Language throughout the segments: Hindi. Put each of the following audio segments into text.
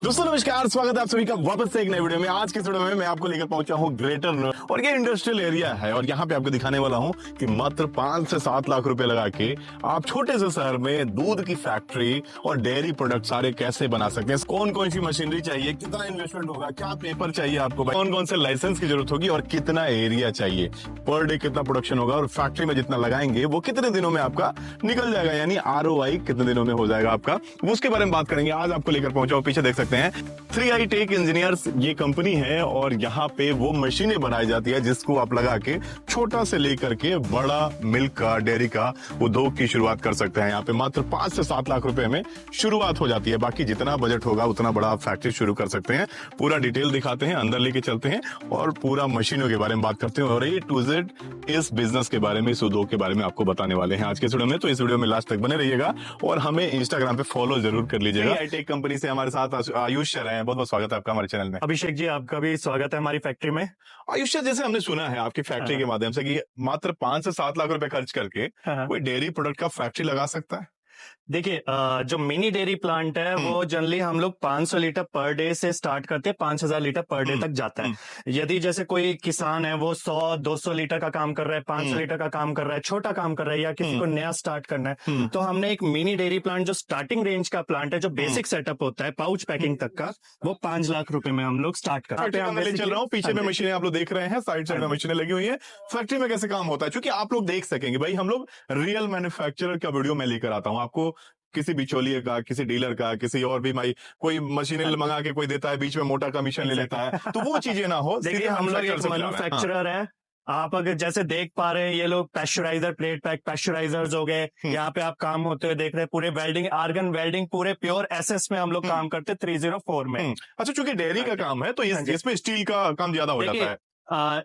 दोस्तों नमस्कार, स्वागत है आप सभी का वापस से एक नए वीडियो में। आज के वीडियो में मैं आपको लेकर पहुंचा हूं ग्रेटर नोएडा और ये इंडस्ट्रियल एरिया है और यहाँ पे आपको दिखाने वाला हूं कि मात्र 5 से 7 लाख रुपए लगा के आप छोटे से शहर में दूध की फैक्ट्री और डेयरी प्रोडक्ट सारे कैसे बना सकते हैं। कौन कौन सी मशीनरी चाहिए, कितना इन्वेस्टमेंट होगा, क्या पेपर चाहिए आपको, कौन कौन से लाइसेंस की जरूरत होगी और कितना एरिया चाहिए, पर डे कितना प्रोडक्शन होगा और फैक्ट्री में जितना लगाएंगे वो कितने दिनों में आपका निकल जाएगा, यानी ROI कितने दिनों में हो जाएगा आपका, उसके बारे में बात करेंगे। आज आपको लेकर पहुंचा हूं, पीछे देख सकते हैं 3i टेक इंजीनियर्स ये कंपनी है और यहाँ पे वो मशीनें बनाई जाती है जिसको आप लगा के छोटा से लेकर के बड़ा मिल्क का, डेयरी का उद्योग की शुरुआत कर सकते हैं। यहाँ पे मात्र 5 से 7 लाख रुपए में शुरुआत हो जाती है। बाकी जितना बजट होगा उतना बड़ा आप फैक्ट्री शुरू कर सकते हैं। पूरा डिटेल दिखाते हैं, अंदर लेके चलते हैं और पूरा मशीनों के बारे में बात करते हैं और A to Z इस बिजनेस के बारे में, इस उद्योग के बारे में आपको बताने वाले हैं आज के वीडियो में। तो इस वीडियो में लास्ट तक बने रहिएगा और हमें इंस्टाग्राम पे फॉलो जरूर कर लीजिएगा। 3i टेक कंपनी से हमारे साथ आयुष सर हैं, बहुत बहुत स्वागत है आपका हमारे चैनल में। अभिषेक जी, आपका भी स्वागत है हमारी फैक्ट्री में। आयुष सर, जैसे हमने सुना है आपकी फैक्ट्री के माध्यम से कि मात्र 5 से 7 लाख रुपए खर्च करके कोई डेयरी प्रोडक्ट का फैक्ट्री लगा सकता है। देखिए, जो मिनी डेयरी प्लांट है वो जनरली हम लोग 500 लीटर पर डे से स्टार्ट करते हैं, 5000 लीटर पर डे तक जाता है। यदि जैसे कोई किसान है वो 100-200 लीटर का काम कर रहा है, 500 लीटर का काम कर रहा है, छोटा काम कर रहा है या किसी को नया स्टार्ट करना है, तो हमने एक मिनी डेयरी प्लांट जो स्टार्टिंग रेंज का प्लांट है, जो बेसिक सेटअप होता है पाउच पैकिंग तक का, वो 5 लाख रुपए में हम लोग स्टार्ट करते हैं। मैं चल रहा हूँ, पीछे में मशीनें आप लोग देख रहे हैं, साइड साइड में मशीनें लगी हुई है। फैक्ट्री में कैसे काम होता है, क्योंकि आप लोग देख सकेंगे भाई, हम लोग रियल मैन्युफैक्चरर का वीडियो मैं लेकर आता हूँ आपको। किसी बिचौलिए का, किसी डीलर का, किसी और भी भाई कोई मशीनें मंगा के कोई देता है, बीच में मोटा कमीशन ले लेता है, तो वो चीजें ना हो। देखिए, हम लोग एक मैन्युफैक्चरर है। आप अगर जैसे देख पा रहे हैं, ये लोग पैस्चराइजर, प्लेट पैक पैस्चराइजर्स हो गए, यहाँ पे आप काम होते हुए देख रहे हैं। पूरे वेल्डिंग, आर्गन वेल्डिंग, पूरे प्योर SS में हम लोग काम करते हैं 304 में। अच्छा, चूंकि डेयरी का काम है तो इसमें स्टील का काम ज्यादा हो जाता है।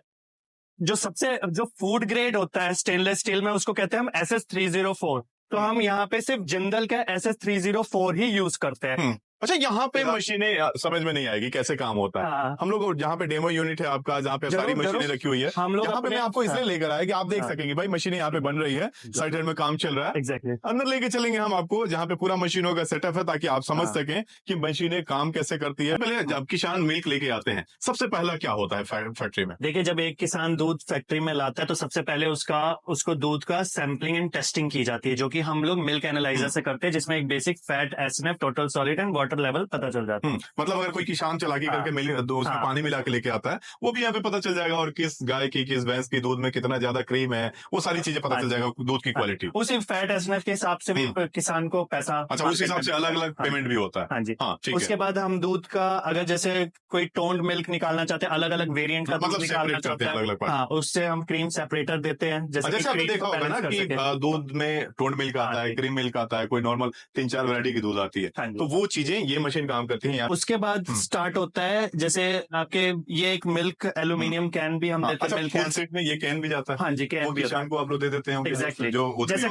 जो फूड ग्रेड होता है स्टेनलेस स्टील में, उसको कहते हैं हम SS304। तो हम यहाँ पे सिर्फ जिंदल का SS304 ही यूज करते हैं। अच्छा, यहाँ पे मशीनें समझ में नहीं आएगी कैसे काम होता है। हम लोग जहाँ पे डेमो यूनिट है आपका, जहाँ पे सारी मशीनें रखी हुई है, हम लोग यहाँ पे मैं आपको इसलिए लेकर आया कि आप देख सकेंगे भाई मशीनें यहाँ पे बन रही है, साइड साइड में काम चल रहा है। एग्जैक्टली अंदर लेके चलेंगे हम आपको जहाँ पे पूरा मशीनों का सेटअप है, ताकि आप समझ सकें कि मशीनें काम कैसे करती है। पहले जब किसान मिल्क लेके आते हैं, सबसे पहला क्या होता है फैक्ट्री में? देखिए, जब एक किसान दूध फैक्ट्री में लाता है तो सबसे पहले उसको दूध का सैंपलिंग एंड टेस्टिंग की जाती है, जो कि हम लोग मिल्क एनालाइजर से करते हैं, जिसमें एक basic fat, SNF, total solid and water level पता चल जाता है। मतलब अगर कोई किसान चालाकी करके उसमें पानी मिला के लेके आता है, वो भी यहाँ पे पता चल जाएगा, और किस गाय की, किस भैंस की दूध में कितना ज्यादा क्रीम है, वो सारी चीजें पता चल जाएगा, दूध की क्वालिटी। उसी फैट, SNF के हिसाब से भी किसान को पैसा, अच्छा, उस हिसाब से अलग अलग पेमेंट भी होता है। हाँ जी। उसके बाद हम दूध का, अगर जैसे कोई टोन्ड मिल्क निकालना चाहते हैं, अलग अलग वेरिएंट का दूध निकालना चाहते हैं, उससे हम क्रीम सेपरेटर देते हैं। जैसे आपने देखा होगा ना कि दूध में टोन्ड मिल्क आता है, क्रीम मिल्क आता है, कोई नॉर्मल 3-4 वैरायटी की दूध आती है, तो वो चीजें ये मशीन काम करती है। उसके बाद स्टार्ट होता है, जैसे आपके ये एक मिल्क एल्यूमिनियम कैन भी हम देते हैं। मिल्क कैन में ये कैन भी जाता है। हाँ जी, कैन भी किसान को आप लोग दे देते हैं। एग्जैक्टली, जैसे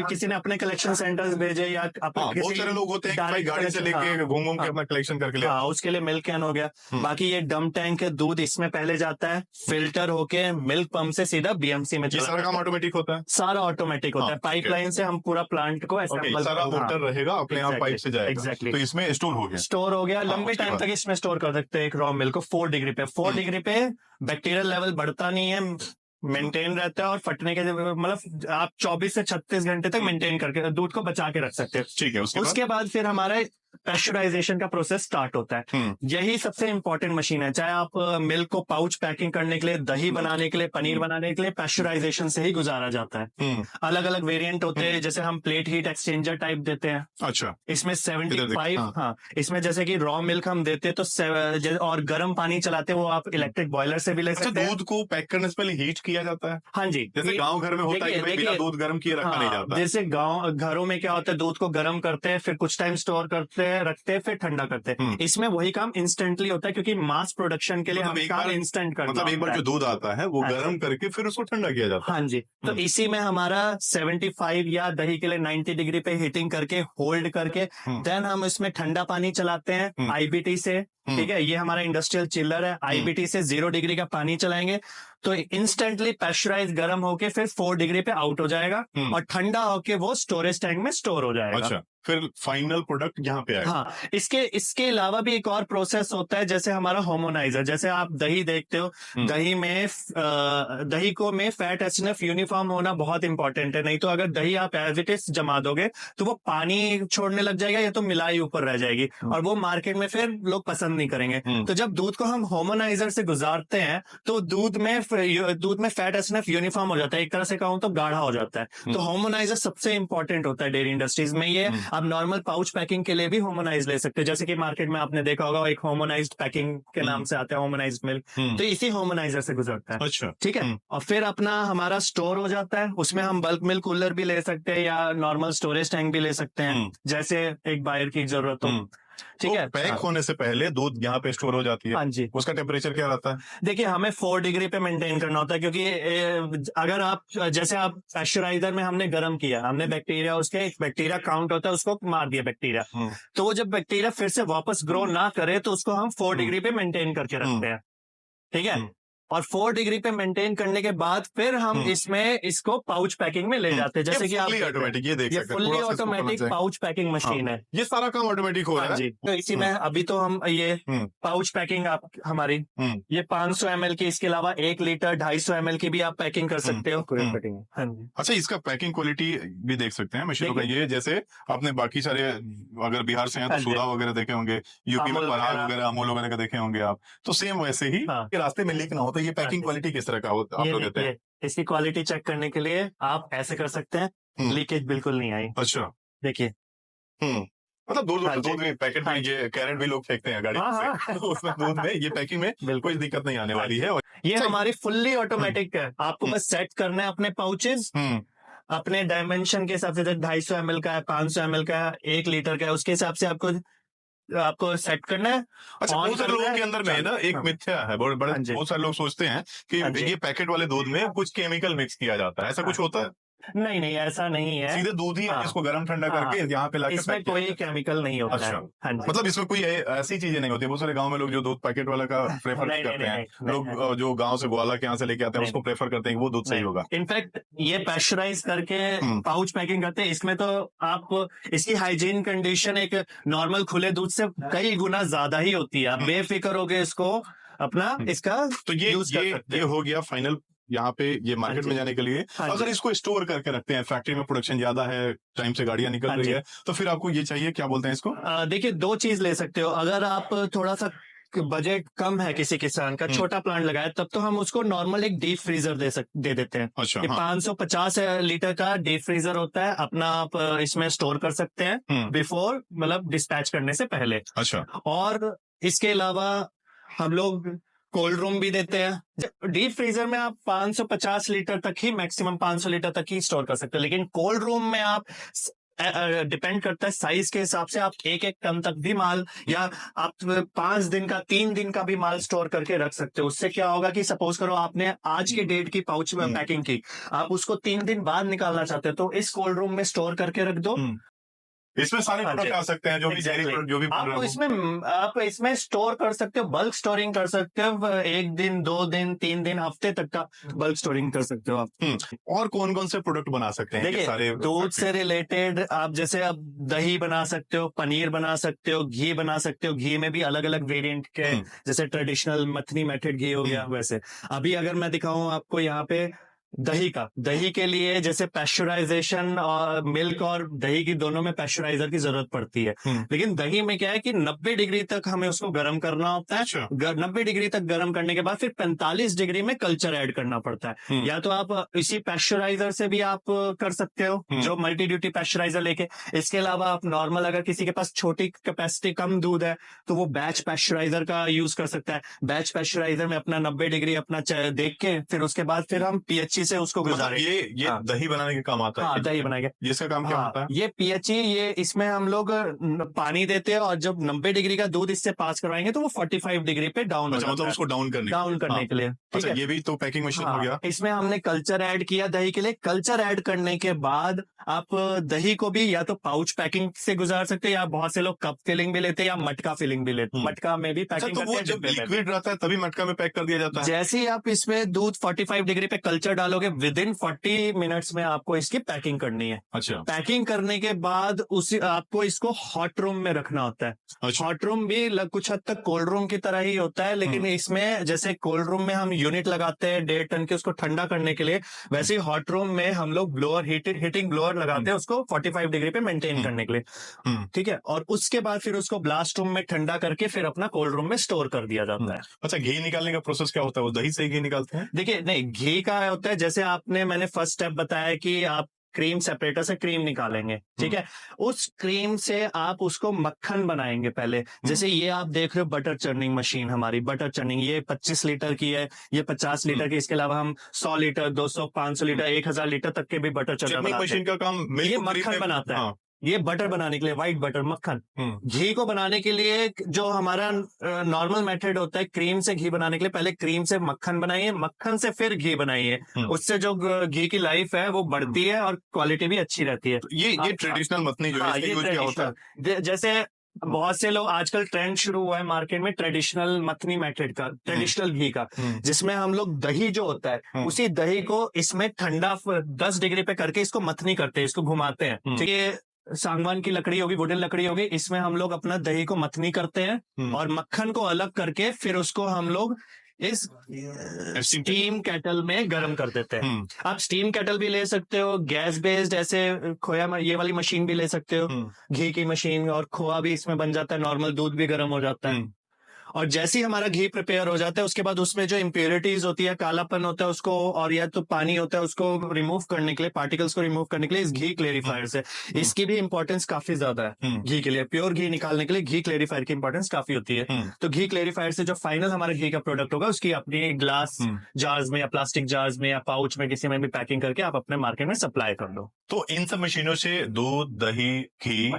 किसी ने अपने कलेक्शन सेंटर्स भेजे या बहुत सारे लोग होते हैं गाड़ी से लेके घूम घूम के अपना कलेक्शन करके ले, उसके लिए मिल्क कैन हो गया। बाकी ये डम टैंक है, दूध इसमें पहले जाता है, फिल्टर होके मिल्क पंप से सीधा BMC में। सारा काम ऑटोमेटिक होता है? सारा ऑटोमेटिक होता है। पाइपलाइन से हम पूरा प्लांट को सारा मोटर रहेगा, अपने आप पाइप से जाएगा। एग्जैक्टली, तो इसमें स्टोर हो गया लंबे टाइम तक इसमें स्टोर कर सकते हैं एक रॉ मिल्क को 4 डिग्री पे। 4 डिग्री पे बैक्टीरियल लेवल बढ़ता नहीं है, मेंटेन रहता है, और फटने के मतलब आप 24 से 36 घंटे तक मेंटेन करके दूध को बचा के रख सकते हैं। ठीक है। उसके बाद फिर हमारा पैस्चराइजेशन का प्रोसेस स्टार्ट होता है। यही सबसे इंपॉर्टेंट मशीन है। चाहे आप मिल्क को पाउच पैकिंग करने के लिए, दही बनाने के लिए, पनीर बनाने के लिए पैस्चराइजेशन से ही गुजारा जाता है। अलग अलग वेरिएंट होते हैं, जैसे हम प्लेट हीट एक्सचेंजर टाइप देते हैं। अच्छा, इसमें 75 इसमें जैसे कि रॉ मिल्क हम देते हैं तो और गर्म पानी चलाते हैं, वो आप इलेक्ट्रिक बॉयलर से भी ले सकते हैं। दूध को पैक करने से पहले हीट किया जाता है? हाँ जी, जैसे गाँव घर में होता है कि बिना दूध गर्म किए रखा नहीं जाता। जैसे गाँव घरों में क्या होता है, दूध को गर्म करते हैं, फिर कुछ टाइम स्टोर करते हैं, रखते हैं, फिर ठंडा करते हैं। इसमें वही काम इंस्टेंटली होता है, क्योंकि मास प्रोडक्शन के लिए हमें काम इंस्टेंट करना मतलब एक बार जो दूध आता है वो गर्म करके फिर उसको ठंडा किया जाता है। हाँ जी, तो इसी में हमारा 75 या दही के लिए 90 डिग्री पे हीटिंग करके, होल्ड करके, देन हम इसमें ठंडा पानी चलाते हैं IBT से। ठीक है, ये हमारा इंडस्ट्रियल चिलर है। IBT से 0 डिग्री का पानी चलाएंगे तो इंस्टेंटली पैस्चराइज गर्म होके फिर 4 डिग्री पे आउट हो जाएगा और ठंडा होके वो स्टोरेज टैंक में स्टोर हो जाएगा। अच्छा, फिर फाइनल प्रोडक्ट यहाँ पे आएगा। हाँ, इसके अलावा भी एक और प्रोसेस होता है, जैसे हमारा होमोनाइजर। जैसे आप दही देखते हो, दही में दही को में फैट एसएनएफ यूनिफॉर्म होना बहुत इंपॉर्टेंट है। नहीं तो अगर दही आप एज इट इज जमा दोगे तो वो पानी छोड़ने लग जाएगा या तो मिलाई ऊपर रह जाएगी और वो मार्केट में फिर लोग पसंद नहीं करेंगे। तो जब दूध को हम होमोनाइजर से गुजारते हैं तो दूध में फैट एसएनएफ यूनिफॉर्म हो जाता है, एक तरह से कहूँ तो गाढ़ा हो जाता है। तो होमोनाइजर सबसे इंपॉर्टेंट होता है डेयरी इंडस्ट्रीज में। ये आप नॉर्मल पाउच पैकिंग के लिए भी होमोनाइज ले सकते हैं, जैसे कि मार्केट में आपने देखा होगा एक होमोनाइज्ड पैकिंग के नाम से आता है होमोनाइज्ड मिल्क, तो इसी होमोनाइजर से गुजरता है। अच्छा, ठीक है। और फिर अपना हमारा स्टोर हो जाता है, उसमें हम बल्क मिल्क कूलर भी ले सकते हैं या नॉर्मल स्टोरेज टैंक भी ले सकते हैं, जैसे एक बायर की जरूरत हो। ठीक तो है। पैक होने से पहले दूध यहाँ पे स्टोर हो जाती है। हाँ जी। उसका टेम्परेचर क्या रहता है? देखिए, हमें 4 डिग्री पे मेंटेन करना होता है, क्योंकि अगर आप जैसे आप पैस्चराइजर में हमने गर्म किया, हमने बैक्टीरिया, उसके एक बैक्टीरिया काउंट होता है, उसको मार दिया बैक्टीरिया, तो वो जब बैक्टीरिया फिर से वापस ग्रो ना करे तो उसको हम 4 डिग्री पे मेंटेन करके रखते हैं। ठीक है। और 4 डिग्री पे मेंटेन करने के बाद फिर हम इसको पाउच पैकिंग में ले जाते हैं, जैसे कि आप ऑटोमेटिक, ये देख ये सकते हैं, फुल्ली थोड़ा सा इसको ऑटोमेटिक समझ जाए। पाउच पैकिंग मशीन है। ये सारा काम ऑटोमेटिक हो रहा हाँ है। जी। तो इसी में अभी तो हम ये पाउच पैकिंग आप हमारी ये 500 ml की, इसके अलावा 1 लीटर 250 ml की भी आप पैकिंग कर सकते हो। हाँ जी। अच्छा, इसका पैकिंग क्वालिटी भी देख सकते हैं मशीनों का। ये जैसे आपने बाकी सारे, अगर बिहार से हैं तो सुधा वगैरह देखे होंगे, यूपी में पराग वगैरह, अमूल वगैरह का देखे होंगे आप, तो सेम वैसे ही रास्ते में लीक ना हो। तो ये पैकिंग क्वालिटी किस तरह का होता है आप लोग कहते हैं? इसकी क्वालिटी चेक करने के लिए आप ऐसे कर सकते हैं, लीकेज बिल्कुल नहीं आई। अच्छा, देखिए। मतलब दूध में पैकेट में ये कैरेट भी लोग फेंकते हैं गाड़ी से, तो उसमें दूध में ये पैकिंग में कोई दिक्कत नहीं आने वाली है। ये हमारी फुल्ली ऑटोमेटिक है। आपको बस सेट करना है अपने पाउचेस अपने डायमेंशन के हिसाब से। 250 ml का है, 500 ml का है, 1 लीटर का है, उसके हिसाब से आपको सेट करना है। अच्छा, बहुत सारे लोगों के अंदर में ना एक मिथ्या है, बहुत सारे लोग सोचते हैं कि ये पैकेट वाले दूध में कुछ केमिकल मिक्स किया जाता है। ऐसा कुछ होता है? नहीं, ऐसा नहीं है। सीधे दूध ही इसको गर्म ठंडा करके यहाँ पे लाके इसमें कोई केमिकल नहीं होता। अच्छा। है। मतलब इसमें कोई ऐसी चीजें नहीं होती। बहुत सारे गांव में लोग जो दूध पैकेट वाला का प्रेफर करते हैं, लोग जो गांव से ग्वाला के यहाँ से लेके आते हैं उसको प्रेफर करते हैं, वो दूध सही होगा। इनफैक्ट ये पैस्चराइज करके पाउच पैकिंग करते हैं, इसमें तो आप इसकी हाइजीन कंडीशन एक नॉर्मल खुले दूध से कई गुना ज्यादा ही होती है। आप बेफिक्र होके इसको अपना इसका तो ये हो गया फाइनल यहाँ पे ये मार्केट में जाने के लिए। अगर इसको स्टोर करके रखते हैं, फैक्ट्री में प्रोडक्शन ज्यादा है, टाइम से गाड़ियां निकल रही है, तो फिर आपको ये चाहिए, क्या बोलते हैं इसको? देखिए, 2 चीज ले सकते हो। अगर आप थोड़ा सा बजट कम है किसी किसान का, छोटा प्लांट लगाया, तब तो हम उसको नॉर्मल एक डीप फ्रीजर दे देते हैं। अच्छा, 550 लीटर का डीप फ्रीजर होता है अपना, आप इसमें स्टोर कर सकते हैं बिफोर, मतलब डिस्पैच करने से पहले। अच्छा। और इसके अलावा हम लोग कोल्ड रूम भी देते हैं। डीप फ्रीजर में आप 550 लीटर तक ही, मैक्सिमम 500 लीटर तक ही स्टोर कर सकते हैं, लेकिन कोल्ड रूम में आप डिपेंड करता है साइज के हिसाब से, आप 1 टन तक भी माल, या आप 5 दिन का 3 दिन का भी माल स्टोर करके रख सकते हो। उससे क्या होगा कि सपोज करो आपने आज के डेट की पाउच में पैकिंग की, आप उसको 3 दिन बाद निकालना चाहते हो, तो इस कोल्ड रूम में स्टोर करके रख दो। इसमें सारे प्रोडक्ट आ सकते हैं, जो भी डेयरी प्रोडक्ट जो भी आप इसमें स्टोर कर सकते हो, बल्क स्टोरिंग कर सकते हो। 1 दिन, 2 दिन, 3 दिन, हफ्ते तक का बल्क स्टोरिंग कर सकते हो आप। और कौन कौन से प्रोडक्ट बना सकते हैं? देखिए, सारे दूध से रिलेटेड आप जैसे अब दही बना सकते हो, पनीर बना सकते हो, घी बना सकते हो। घी में भी अलग अलग वेरिएंट के, जैसे ट्रेडिशनल मथनी मेथड घी हो गया, वैसे अभी अगर मैं दिखाऊं आपको यहाँ पे दही के लिए, जैसे पैस्चराइजेशन और मिल्क और दही की दोनों में पैस्चराइजर की जरूरत पड़ती है, लेकिन दही में क्या है कि 90 डिग्री तक हमें उसको गर्म करना होता है। 90 डिग्री तक गर्म करने के बाद फिर 45 डिग्री में कल्चर ऐड करना पड़ता है। या तो आप इसी पैस्चराइजर से भी आप कर सकते हो, जो मल्टी ड्यूटी पैस्चराइजर लेके। इसके अलावा आप नॉर्मल, अगर किसी के पास छोटी कैपेसिटी, कम दूध है, तो वो बैच पैस्चराइजर का यूज कर सकता है। बैच पैस्चराइजर में अपना 90 डिग्री अपना देख के, फिर उसके बाद फिर हम पीएचई पीएचई से उसको मतलब गुजारे। ये हाँ। दही बनाने के काम आता है? हाँ, दही बनाएंगे। इसका काम क्या होता हाँ, है? ये पीएचई, ये इसमें हम लोग पानी देते हैं और जब 90 डिग्री का दूध इससे पास करवाएंगे तो वो 45 डिग्री पे डाउन हो अच्छा, मतलब जाता है। उसको डाउन करने के लिए, ठीक अच्छा, है। ये भी तो पैकिंग मशीन हो हाँ, गया। इसमें हमने कल्चर ऐड किया दही के लिए। कल्चर ऐड करने के बाद आप दही को भी या तो पाउच पैकिंग से गुजार सकते हैं, या बहुत से लोग कप फिलिंग भी लेते हैं या मटका फिलिंग भी लेते हैं। मटका में भी अच्छा, पैकिंग तो करते वो हैं, जब डिब्बे में भी। लिक्विड रहता है तभी मटका में पैक कर दिया जाता है? जैसे ही आप इसमें दूध 45 डिग्री पे कल्चर डालोगे, विद इन 40 मिनट्स में आपको इसकी पैकिंग करनी है। अच्छा। पैकिंग करने के बाद उसी आपको इसको हॉट रूम में रखना होता है। अच्छा। हॉट रूम भी कुछ हद तक कोल्ड रूम की तरह ही होता है, लेकिन इसमें जैसे कोल्ड रूम में हम यूनिट लगाते हैं 1.5 टन के उसको ठंडा करने के लिए, वैसे ही हॉट रूम में हम लोग ब्लोअर हीटिंग ब्लोअर लगाते हैं उसको 45 डिग्री पे मेंटेन करने के लिए, ठीक है। और उसके बाद फिर उसको ब्लास्ट रूम में ठंडा करके फिर अपना कोल्ड रूम में स्टोर कर दिया जाता है। अच्छा, घी निकालने का प्रोसेस क्या होता है? वो दही से ही घी निकालते हैं? देखिए, नहीं, घी का होता है जैसे मैंने फर्स्ट स्टेप बताया कि आप क्रीम सेपरेटर से क्रीम निकालेंगे, ठीक है। उस क्रीम से आप उसको मक्खन बनाएंगे पहले। जैसे ये आप देख रहे हो बटर चर्निंग मशीन, हमारी बटर चर्निंग, ये 25 लीटर की है, ये 50 लीटर की। इसके अलावा हम 100 लीटर, 200, 500 लीटर, 1000 लीटर तक के भी बटर चर्नर चटनी बनाते मशीन हैं। का काम मिल्क ये को क्रीम मक्खन में बनाता है। हाँ। ये बटर बनाने के लिए, व्हाइट बटर, मक्खन। घी को बनाने के लिए जो हमारा नॉर्मल मेथड होता है, क्रीम से घी बनाने के लिए पहले क्रीम से मक्खन बनाइए, मक्खन से फिर घी बनाइए। उससे जो घी की लाइफ है वो बढ़ती है और क्वालिटी भी अच्छी रहती है। तो ये ट्रेडिशनल मथनी जो है, हाँ, इसका ये यूज क्या होता है? ट्रेडिशनल, जैसे बहुत से लोग आजकल ट्रेंड शुरू हुआ है मार्केट में ट्रेडिशनल मथनी मेथड का, ट्रेडिशनल घी का, जिसमें हम लोग दही जो होता है उसी दही को इसमें ठंडा 10 डिग्री पे करके इसको मथनी करते हैं, इसको घुमाते हैं। ठीक है, सागवान की लकड़ी होगी, वुडन लकड़ी होगी, इसमें हम लोग अपना दही को मथनी करते हैं और मक्खन को अलग करके फिर उसको हम लोग इस स्टीम केटल में गर्म कर देते हैं। आप स्टीम केटल भी ले सकते हो, गैस बेस्ड ऐसे खोया ये वाली मशीन भी ले सकते हो, घी की मशीन, और खोआ भी इसमें बन जाता है, नॉर्मल दूध भी गर्म हो जाता है। और जैसे ही हमारा घी प्रिपेयर हो जाता है उसके बाद उसमें जो इम्प्योरिटीज होती है, कालापन होता है उसको, और या तो पानी होता है, उसको रिमूव करने के लिए, पार्टिकल्स को रिमूव करने के लिए इस घी क्लेरिफायर से, इसकी भी इंपॉर्टेंस काफी ज्यादा है घी के लिए। प्योर घी निकालने के लिए घी क्लेरिफायर की इंपॉर्टेंस काफी होती है। तो घी क्लेरिफायर से जो फाइनल हमारा घी का प्रोडक्ट होगा उसकी अपनी ग्लास जार्स में या प्लास्टिक जार्स में या पाउच में किसी में भी पैकिंग करके आप अपने मार्केट में सप्लाई कर दो। तो इन सब मशीनों से दूध, दही, घी,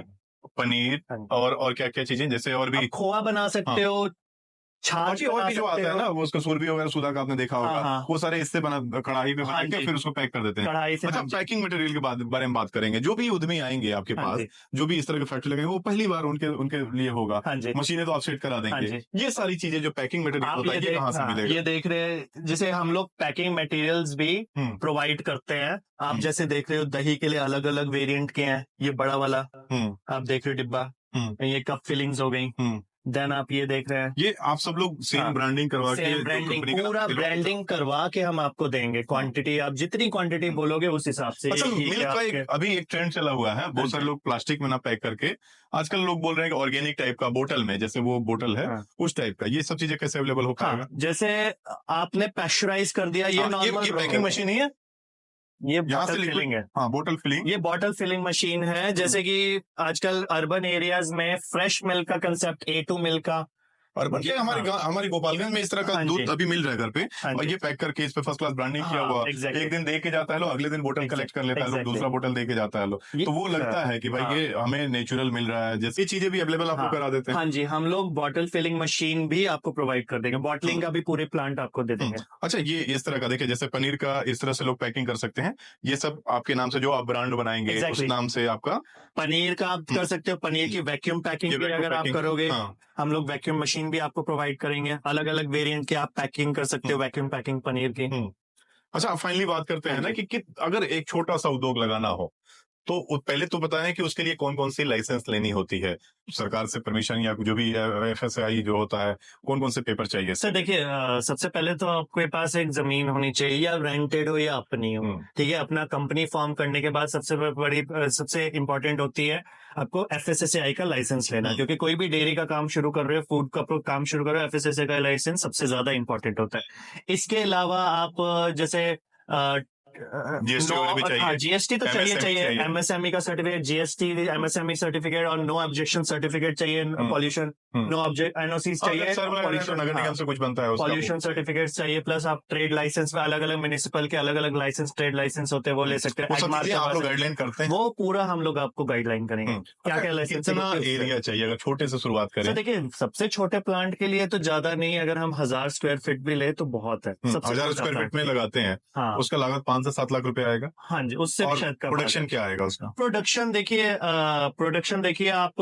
पनीर और क्या क्या चीजें, जैसे और भी खोआ बना सकते हो, छाछ और भी जो आता है ना, वो उसका सुरभि वगैरह सुधा का आपने देखा होगा, वो सारे इससे बना कढ़ाई में बना के फिर उसको पैक कर देते हैं। कढ़ाई से। अच्छा, पैकिंग मटेरियल के बारे में बात करेंगे। जो भी उद्यमी आएंगे आपके पास, जो भी इस तरह के फैक्ट्री लगाएंगे, वो पहली बार उनके लिए होगा। मशीनें तो आप सेट करा देंगे। ये सारी चीजें जो पैकिंग मटेरियल होता है, ये कहाँ से मिलेगा? ये देख रहे हैं, जैसे हम लोग पैकिंग मटेरियल्स भी प्रोवाइड करते हैं। आप जैसे देख रहे हो दही के लिए अलग अलग वेरिएंट के हैं, ये बड़ा वाला आप देख रहे हो डिब्बा, ये कप फिलिंग्स हो गई। देन आप ये देख रहे हैं, ये आप सब लोग सेम ब्रांडिंग करवा के, पूरा ब्रांडिंग करवा के हम आपको देंगे। क्वांटिटी आप जितनी क्वांटिटी बोलोगे उस हिसाब से। अच्छा, मिल्क का अभी एक ट्रेंड चला हुआ है, बहुत सारे लोग प्लास्टिक में ना पैक करके, आजकल लोग बोल रहे हैं कि ऑर्गेनिक टाइप का बोतल में, जैसे वो बोतल है उस टाइप का, ये सब चीजें कैसे अवेलेबल हो पाएगा? जैसे आपने पैस्चराइज कर दिया, ये नॉर्मल पैकिंग मशीन ही है, ये बॉटल फिलिंग है। हाँ, बॉटल फिलिंग, ये बॉटल फिलिंग मशीन है। जैसे कि आजकल अर्बन एरियाज में फ्रेश मिल्क का कंसेप्ट, A2 मिल्क का, और हमारे गोपालगंज में इस तरह का दूध अभी मिल रहा है घर पे, और ये पैक करके इस पे फर्स्ट क्लास ब्रांडिंग किया हुआ। एक दिन दे के जाता है लोग, अगले दिन बोतल कलेक्ट कर लेता है लोग, दूसरा बोतल दे के जाता है लोग, तो वो लगता है कि भाई ये हमें नेचुरल मिल रहा है। जैसे चीजें भी अवेलेबल आपको करा देते हैं। हाँ जी, हम लोग बॉटल फिलिंग मशीन भी आपको प्रोवाइड कर देंगे, बॉटलिंग का भी पूरे प्लांट आपको दे देंगे। अच्छा, ये इस तरह का देखिए, जैसे पनीर का इस तरह से लोग पैकिंग कर सकते हैं, ये सब आपके नाम से जो आप ब्रांड बनाएंगे उस नाम से आपका पनीर का आप कर सकते हो। पनीर की वैक्यूम पैकिंग भी अगर आप करोगे, हम लोग वैक्यूम मशीन भी आपको प्रोवाइड करेंगे। अलग अलग वेरिएंट के आप पैकिंग कर सकते हो, वैक्यूम पैकिंग पनीर की। अच्छा, फाइनली बात करते हैं ना कि अगर एक छोटा सा उद्योग लगाना हो, तो पहले तो बताएं कि उसके लिए कौन कौन सी लाइसेंस लेनी होती है, सरकार से परमिशन या जो भी FSI जो होता है, कौन कौन से पेपर चाहिए? सर देखिए, सबसे पहले तो आपके पास एक जमीन होनी चाहिए, या रेंटेड हो या अपनी हो, ठीक है। अपना कंपनी फॉर्म करने के बाद सबसे इम्पोर्टेंट होती है आपको FSSAI का लाइसेंस लेना, क्योंकि कोई भी डेयरी का काम शुरू कर रहे हो, फूड का काम शुरू कर रहे हो, FSSAI का लाइसेंस सबसे ज्यादा इंपॉर्टेंट होता है। इसके अलावा आप जैसे जीएसटी वगैरह भी चाहिए, हाँ, जीएसटी तो चाहिए MSME चाहिए, एमएसएमई का सर्टिफिकेट, जीएसटी, एमएसएमई सर्टिफिकेट और नो ऑब्जेक्शन सर्टिफिकेट चाहिए, पॉल्यूशन नो ऑब्जेक्ट एनओसीज चाहिए, पॉल्यूशन नगर निगम से कुछ बनता है उसका पॉल्यूशन सर्टिफिकेट चाहिए, प्लस आप ट्रेड लाइसेंस में अलग अलग म्युनिसिपल के अलग अलग लाइसेंस, ट्रेड लाइसेंस होते हैं, वो ले सकते हैं। वो सब एडमार्क चीजें आप लोग करवा गाइडलाइन करते हैं? सकते हैं। वो पूरा हम लोग आपको गाइडलाइन करेंगे क्या क्या लाइसेंस कितना एरिया चाहिए अगर छोटे से शुरुआत सर करें? देखिए, सबसे छोटे प्लांट के लिए तो ज्यादा नहीं, अगर हम 1000 स्क्वायर फीट भी ले तो बहुत है। सबसे 1000 छोटा स्क्वायर प्लांट फीट में लगाते हैं, हाँ उसका लागत 5 से 7 लाख रुपए आएगा। हाँ जी, उससे भी और शायद कम आ प्रोडक्शन जाए। क्या आएगा उसका? प्रोडक्शन देखिए आप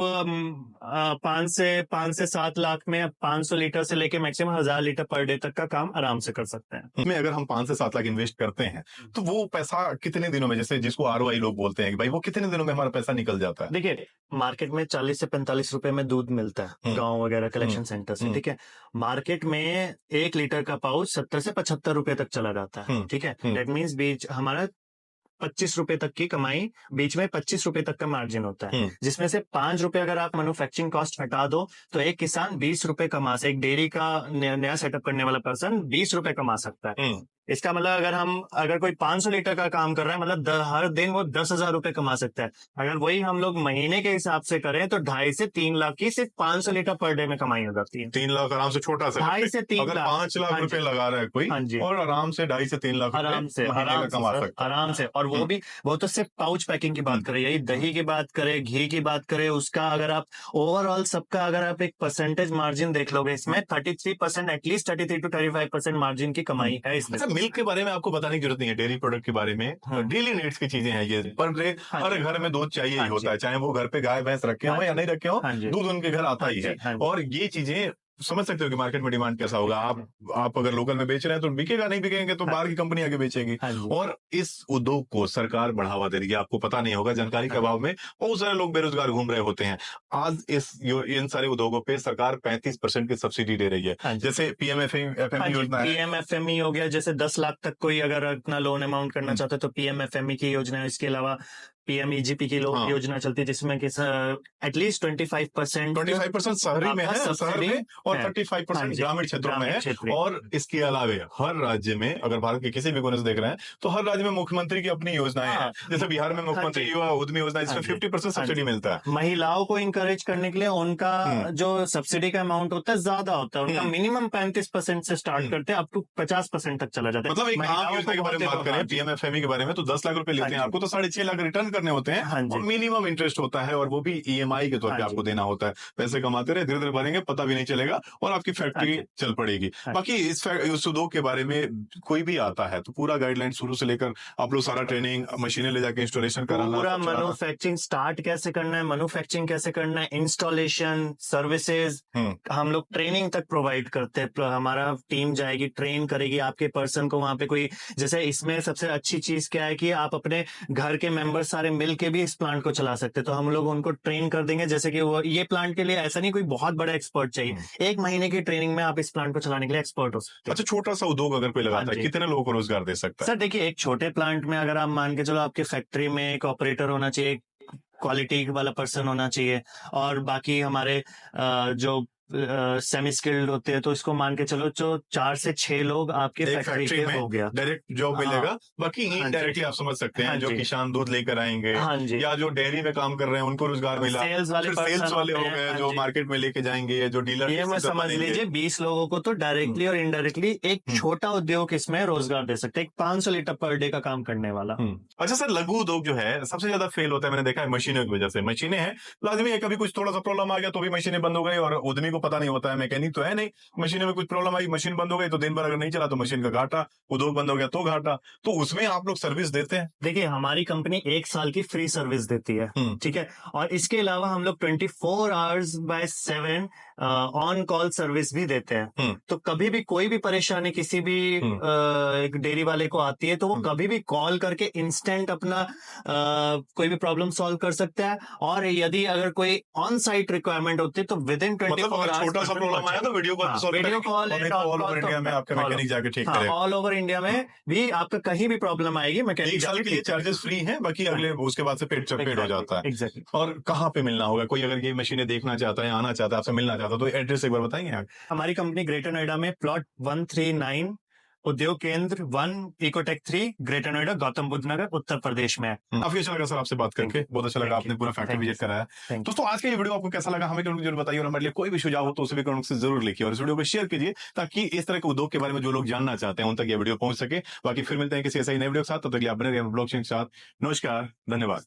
5 से 7 लाख में 500 लीटर से लेके मैक्सिमम 1000 लीटर पर डे तक का काम आराम से कर सकते हैं। इसमें अगर हम 5 से 7 लाख इन्वेस्ट करते हैं तो वो पैसा कितने दिनों में, जैसे जिसको आरओआई लोग बोलते हैं कि भाई वो कितने दिनों में हमारा पैसा निकल जाता है? देखिए, मार्केट में 40 से 45 रुपए में दूध मिलता है गांव वगैरह कलेक्शन सेंटर से, ठीक है। मार्केट में 1 लीटर का पाउच 70 से 75 रुपए तक चला जाता है, ठीक है। दैट मीन्स बीच हमारा 25 रुपए तक की कमाई, बीच में 25 रुपए तक का मार्जिन होता है, जिसमें से 5 रुपए अगर आप मैन्युफैक्चरिंग कॉस्ट हटा दो तो एक किसान 20 रुपए कमा सकता है। एक डेयरी का नया सेटअप करने वाला पर्सन 20 रुपए कमा सकता है। इसका मतलब अगर कोई 500 लीटर का काम कर रहा है, मतलब हर दिन वो 10,000 रुपए कमा सकता है। अगर वही हम लोग महीने के हिसाब से करें तो 2.5 से 3 लाख की सिर्फ 500 लीटर पर डे में कमाई हो जाती है। 3 लाख आराम से, छोटा सा 2.5 से 3 अगर लाख 5 लाख रुपए लगा रहा है कोई, और आराम से 2.5 से 3 लाख आराम से महीने का कमा सर, सकता है। आराम से। और वो तो सिर्फ पाउच पैकिंग की बात करें, यही दही की बात करें, घी की बात करें, उसका अगर आप ओवरऑल सबका अगर आप एक परसेंटेज मार्जिन देख लोगे, इसमें 33%, एटलीस्ट 33 to 35% मार्जिन की कमाई है इसमें। अच्छा, मिल्क के बारे में आपको बताने की जरूरत नहीं है, डेयरी प्रोडक्ट के बारे में डेली नीड्स की चीजें हैं ये, पर डे हर घर में दूध चाहिए ही होता है, चाहे वो घर पे गाय भैंस रखे हो या नहीं रखे हो, दूध उनके घर आता ही है। और ये चीजें समझ सकते हो कि मार्केट में डिमांड कैसा होगा। आप अगर लोकल में बेच रहे हैं तो बिकेगा, नहीं बिकेंगे तो बाहर की कंपनी आगे बेचेगी। और इस उद्योग को सरकार बढ़ावा दे रही है, आपको पता नहीं होगा, जानकारी के अभाव में बहुत सारे लोग बेरोजगार घूम रहे होते हैं। आज इन सारे उद्योगों पे सरकार 35% की सब्सिडी दे रही है, जैसे पीएमएफएमई योजना है। पीएमएफएमई हो गया, जैसे 10 लाख तक कोई अगर अपना लोन अमाउंट करना चाहता है तो पीएमएफएमई की योजना है। इसके अलावा पीएमईजीपी की योजना चलती है, जिसमें कि एटलीस्ट 25% शहरी में है, शहर में, और 35% ग्रामीण क्षेत्रों में है। और इसके अलावा हर राज्य में, अगर भारत के किसी भी कोने से देख रहे हैं तो हर राज्य में मुख्यमंत्री की अपनी योजनाएं हैं। जैसे बिहार में मुख्यमंत्री युवा उद्यमी योजना, जिसमें 50% सब्सिडी मिलता है। महिलाओं को इंकरेज करने के लिए उनका जो सब्सिडी का अमाउंट होता है ज्यादा होता है, उनका मिनिमम 35% से स्टार्ट करते हैं, अप टू 50% तक चला जाता है। मतलब एक आम योजना के बारे में बात करें, पीएमएफएमई के बारे में, तो 10 लाख रुपए लेते हैं आपको तो 6.5 लाख रिटर्न करने होते हैं, और मिनिमम इंटरेस्ट होता है, और वो भी ईएमआई के तौर पे आपको देना होता है। पैसे कमाते रहे, धीरे धीरे भरेंगे, पता भी नहीं चलेगा, और आपकी फैक्ट्री चल पड़ेगी। बाकी इस उद्योग के बारे में कोई भी आता है तो पूरा गाइडलाइन शुरू से लेकर आप लोग सारा ट्रेनिंग, मशीनें ले जाके इंस्टॉलेशन कराना, पूरा मैन्युफैक्चरिंग स्टार्ट कैसे करना है, मैन्युफैक्चरिंग कैसे करना है, इंस्टॉलेशन, सर्विसेज, हम लोग ट्रेनिंग तक प्रोवाइड करते हैं। हमारा टीम जाएगी, ट्रेन करेगी आपके पर्सन को वहां पे। कोई जैसे इसमें सबसे अच्छी चीज क्या है कि आप अपने घर के मेंबर सारे मिल के भी इस प्लांट को चला सकते हैं, तो हम लोग उनको ट्रेन कर देंगे। जैसे कि वो ये प्लांट के लिए ऐसा नहीं कोई बहुत बड़ा एक्सपर्ट चाहिए, 1 महीने की ट्रेनिंग में आप इस प्लांट को चलाने के लिए एक्सपर्ट हो सकते हैं। अच्छा, छोटा सा उद्योग अगर कोई लगाता है, कितने लोगों को रोजगार दे सकता है? सर देखिए, एक छोटे प्लांट में अगर आप मान के चलो, आपके फैक्ट्री में एक ऑपरेटर होना चाहिए, क्वालिटी वाला पर्सन होना चाहिए, और बाकी हमारे जो सेमी स्किल्ड होते हैं, तो इसको मान के चलो जो 4 से 6 लोग आपके फैक्ट्री के हो गया, डायरेक्ट जॉब मिलेगा। बाकी इनडायरेक्टली आप समझ सकते हैं, जो किसान दूध लेकर आएंगे, या जो डेयरी में काम कर रहे हैं उनको रोजगार मिला, सेल्स वाले हो गए जो मार्केट में लेके जाएंगे, जो डीलर, ये मैं समझ लीजिए 20 लोगों को तो डायरेक्टली और इनडायरेक्टली एक छोटा उद्योग इसमें रोजगार दे सकते हैं, 500 लीटर पर डे का काम करने वाला। अच्छा सर, लघु उद्योग जो है सबसे ज्यादा फेल होता है, मैंने देखा है मशीनों की वजह से। मशीनें हैं, लाजमी है, कभी कुछ थोड़ा सा प्रॉब्लम आ गया तो भी मशीनें बंद हो गई, और उद्यमी को पता नहीं होता है, मैकेनिक तो है नहीं, मशीन में कुछ प्रॉब्लम आई, मशीन बंद हो गई, तो दिन भर अगर नहीं चला तो मशीन का घाटा, उद्योग बंद हो गया तो घाटा। तो उसमें आप लोग सर्विस देते हैं? देखिए, हमारी कंपनी 1 साल की फ्री सर्विस देती है, ठीक है। और इसके अलावा हम लोग 24 hours bye 7 on call service भी देते हैं। तो कभी भी कोई भी परेशानी किसी भी एक डेयरी वाले को आती है तो वो कभी भी कॉल करके इंस्टेंट अपना कोई भी प्रॉब्लम सॉल्व कर सकता है। और यदि अगर कोई ऑन साइट रिक्वायरमेंट होती है तो विदिन 24 आवर्स, छोटा सा प्रॉब्लम आया तो वीडियो कॉल इंडिया में आपका मैकेनिक जाके ठीक करेगा। ऑल ओवर इंडिया में भी आपका कहीं भी प्रॉब्लम आएगी, मैकेनिक 1 साल के लिए चार्जेस फ्री हैं, बाकी अगले उसके बाद से पेड हो जाता है। एग्जैक्टली। और कहाँ पे मिलना होगा? कोई अगर ये मशीनें देखना चाहता है, आना चाहता है, आपसे मिलना चाहता है, तो एड्रेस एक बार बताएंगे आप? हमारी कंपनी ग्रेटर नोएडा में प्लॉट 139 उद्योग केंद्र 1 इकोटेक 3 ग्रेटर नोएडा गौतम बुद्ध नगर उत्तर प्रदेश में है। काफी अच्छा लगा सर आपसे बात करके, बहुत अच्छा लगा, Thank you. आपने पूरा फैक्ट्री Thank you, विजिट कराया। Thank you. दोस्तों आज का ये वीडियो आपको कैसा लगा हमें कमेंट जरूर बताइए, और हमारे लिए कोई भी सुझाव हो तो उसे भी कमेंट से जरूर लिखिए, और इस वीडियो को शेयर कीजिए ताकि इस तरह के उद्योग के बारे में जो लोग जानना चाहते हैं उन तक ये वीडियो पहुंच सके। बाकी फिर मिलते हैं किसी ऐसा ही नए वीडियो के साथ, तब तक आप बने रहिए ब्लॉकचेन के साथ। नमस्कार, धन्यवाद।